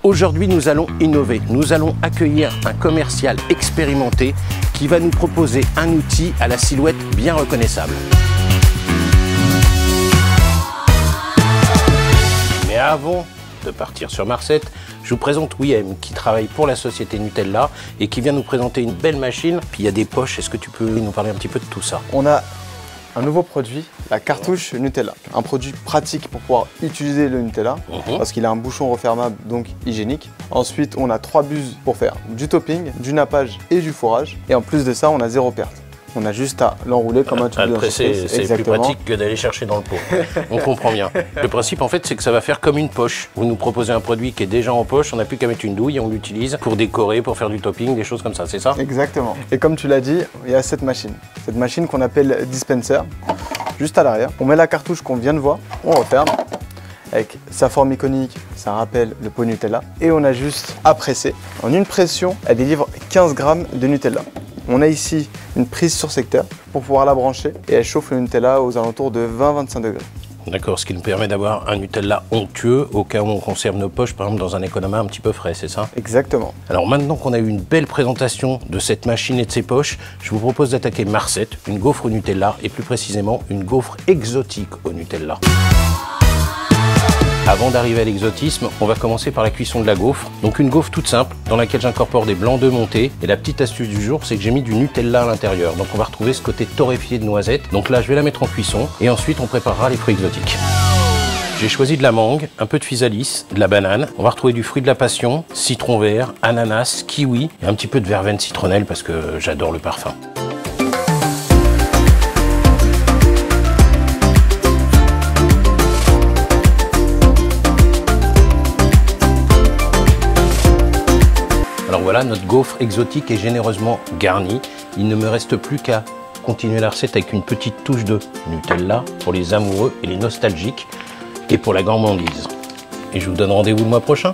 Aujourd'hui, nous allons innover. Nous allons accueillir un commercial expérimenté qui va nous proposer un outil à la silhouette bien reconnaissable. Mais avant de partir sur Marcette, je vous présente Wiem qui travaille pour la société Nutella et qui vient nous présenter une belle machine. Puis il y a des poches, est-ce que tu peux nous parler un petit peu de tout ça? On a un nouveau produit, la cartouche Nutella. Un produit pratique pour pouvoir utiliser le Nutella parce qu'il a un bouchon refermable, donc hygiénique. Ensuite, on a 3 buses pour faire du topping, du nappage et du fourrage. Et en plus de ça, on a 0 perte. On a juste à l'enrouler comme un tube de presser, c'est plus pratique que d'aller chercher dans le pot. On comprend bien. Le principe, en fait, c'est que ça va faire comme une poche. Vous nous proposez un produit qui est déjà en poche, on n'a plus qu'à mettre une douille et on l'utilise pour décorer, pour faire du topping, des choses comme ça, c'est ça? Exactement. Et comme tu l'as dit, il y a cette machine qu'on appelle dispenser, juste à l'arrière. On met la cartouche qu'on vient de voir, on referme. Avec sa forme iconique, ça rappelle le pot Nutella. Et on a juste à presser. En une pression, elle délivre 15 grammes de Nutella. On a ici une prise sur secteur pour pouvoir la brancher et elle chauffe le Nutella aux alentours de 20-25 degrés. D'accord, ce qui nous permet d'avoir un Nutella onctueux au cas où on conserve nos poches, par exemple dans un Economa un petit peu frais, c'est ça? Exactement. Alors maintenant qu'on a eu une belle présentation de cette machine et de ses poches, je vous propose d'attaquer Marcette, une gaufre au Nutella et plus précisément une gaufre exotique au Nutella. Avant d'arriver à l'exotisme, on va commencer par la cuisson de la gaufre. Donc une gaufre toute simple, dans laquelle j'incorpore des blancs d'œufs montés. Et la petite astuce du jour, c'est que j'ai mis du Nutella à l'intérieur. Donc on va retrouver ce côté torréfié de noisettes. Donc là, je vais la mettre en cuisson et ensuite on préparera les fruits exotiques. J'ai choisi de la mangue, un peu de physalis, de la banane. On va retrouver du fruit de la passion, citron vert, ananas, kiwi et un petit peu de verveine citronnelle parce que j'adore le parfum. Alors voilà, notre gaufre exotique est généreusement garnie. Il ne me reste plus qu'à continuer la recette avec une petite touche de Nutella pour les amoureux et les nostalgiques et pour la gourmandise. Et je vous donne rendez-vous le mois prochain.